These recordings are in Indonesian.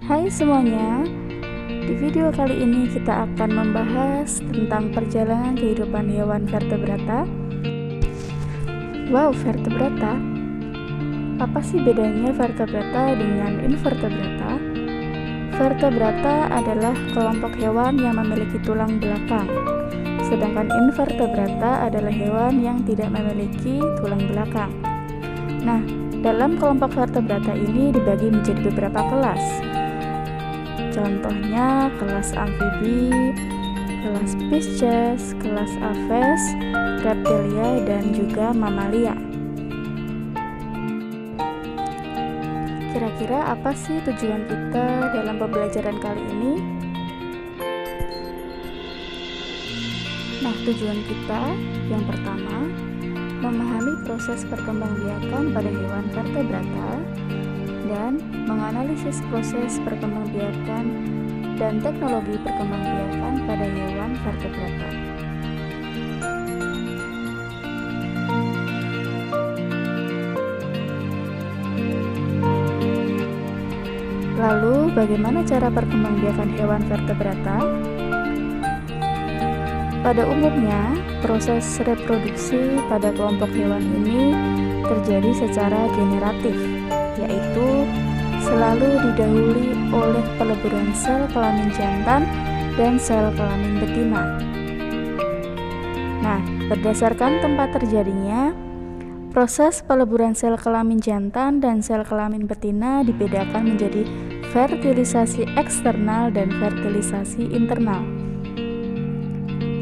Hai semuanya, di video kali ini kita akan membahas tentang perjalanan kehidupan hewan vertebrata. Wow, vertebrata? Apa sih bedanya vertebrata dengan invertebrata? Vertebrata adalah kelompok hewan yang memiliki tulang belakang, sedangkan invertebrata adalah hewan yang tidak memiliki tulang belakang. Nah, dalam kelompok vertebrata ini dibagi menjadi beberapa kelas. Contohnya kelas amfibi, kelas Pisces, kelas Aves, reptilia, dan juga mamalia. Kira-kira apa sih tujuan kita dalam pembelajaran kali ini? Nah, tujuan kita yang pertama, memahami proses perkembangbiakan pada hewan vertebrata dan menganalisis proses perkembangbiakan dan teknologi perkembangbiakan pada hewan vertebrata. Lalu, bagaimana cara perkembangbiakan hewan vertebrata? Pada umumnya, proses reproduksi pada kelompok hewan ini terjadi secara generatif, yaitu selalu didahului oleh peleburan sel kelamin jantan dan sel kelamin betina. Nah, berdasarkan tempat terjadinya, proses peleburan sel kelamin jantan dan sel kelamin betina dibedakan menjadi fertilisasi eksternal dan fertilisasi internal.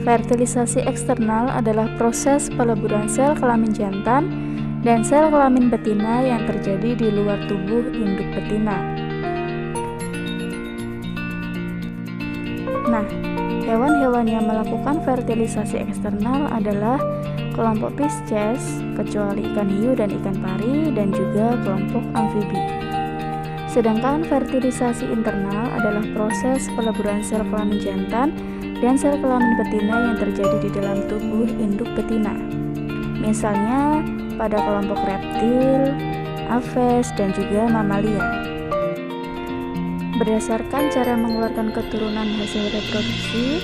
Fertilisasi eksternal adalah proses peleburan sel kelamin jantan dan sel kelamin betina yang terjadi di luar tubuh induk betina. Nah, hewan-hewan yang melakukan fertilisasi eksternal adalah kelompok Pisces, kecuali ikan hiu dan ikan pari, dan juga kelompok amfibi. Sedangkan fertilisasi internal adalah proses peleburan sel kelamin jantan dan sel kelamin betina yang terjadi di dalam tubuh induk betina. Misalnya pada kelompok reptil, aves, dan juga mamalia. Berdasarkan cara mengeluarkan keturunan hasil reproduksi,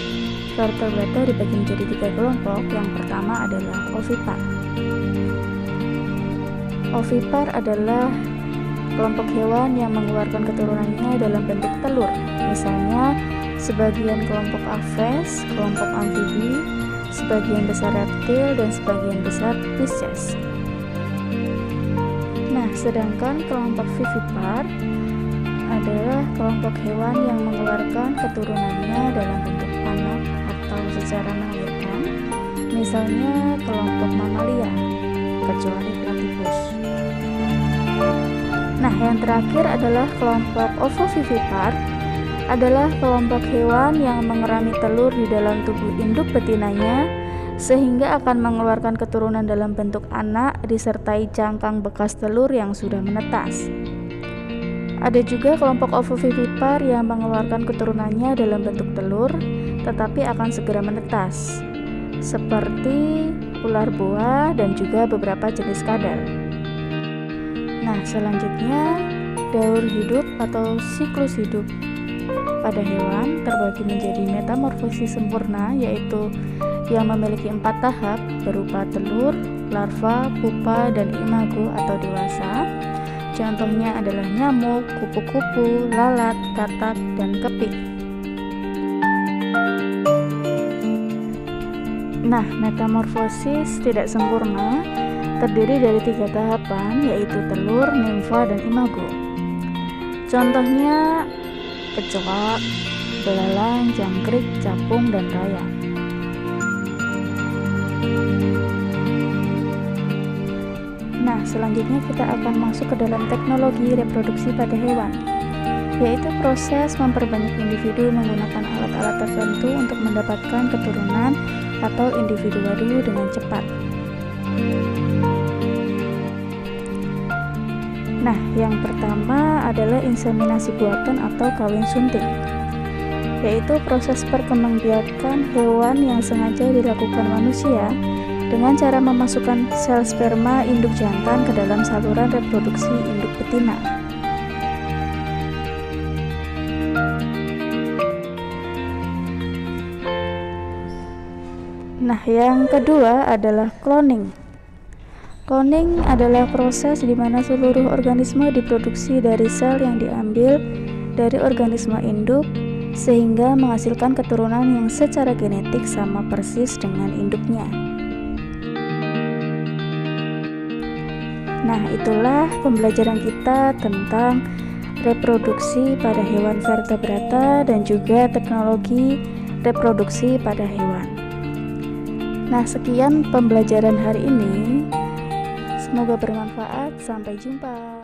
vertebrata dibagi menjadi 3 kelompok. Yang pertama adalah ovipar. Ovipar adalah kelompok hewan yang mengeluarkan keturunannya dalam bentuk telur. Misalnya, sebagian kelompok aves, kelompok amfibi, sebagian besar reptil, dan sebagian besar Pisces. Nah, sedangkan kelompok vivipar adalah kelompok hewan yang mengeluarkan keturunannya dalam bentuk anak atau secara melahirkan. Misalnya kelompok mamalia, kecuali platypus. Nah, yang terakhir adalah kelompok ovovivipar, adalah kelompok hewan yang mengerami telur di dalam tubuh induk betinanya sehingga akan mengeluarkan keturunan dalam bentuk anak disertai cangkang bekas telur yang sudah menetas. Ada juga kelompok ovovivipar yang mengeluarkan keturunannya dalam bentuk telur tetapi akan segera menetas, seperti ular boa dan juga beberapa jenis kadal. Nah, selanjutnya daur hidup atau siklus hidup pada hewan terbagi menjadi metamorfosis sempurna, yaitu yang memiliki 4 tahap berupa telur, larva, pupa, dan imago atau dewasa. Contohnya adalah nyamuk, kupu-kupu, lalat, katak, dan kepik. Nah, metamorfosis tidak sempurna terdiri dari 3 tahapan, yaitu telur, nimfa, dan imago. Contohnya kecoa, belalang, jangkrik, capung, dan raya. Nah, selanjutnya kita akan masuk ke dalam teknologi reproduksi pada hewan, yaitu proses memperbanyak individu menggunakan alat-alat tertentu untuk mendapatkan keturunan atau individu baru dengan cepat. Nah, yang pertama adalah inseminasi buatan atau kawin suntik, yaitu proses perkembangbiakan hewan yang sengaja dilakukan manusia dengan cara memasukkan sel sperma induk jantan ke dalam saluran reproduksi induk betina. Nah, yang kedua adalah cloning. Cloning adalah proses di mana seluruh organisme diproduksi dari sel yang diambil dari organisme induk sehingga menghasilkan keturunan yang secara genetik sama persis dengan induknya. Nah, itulah pembelajaran kita tentang reproduksi pada hewan vertebrata dan juga teknologi reproduksi pada hewan. Nah, sekian pembelajaran hari ini. Semoga bermanfaat. Sampai jumpa.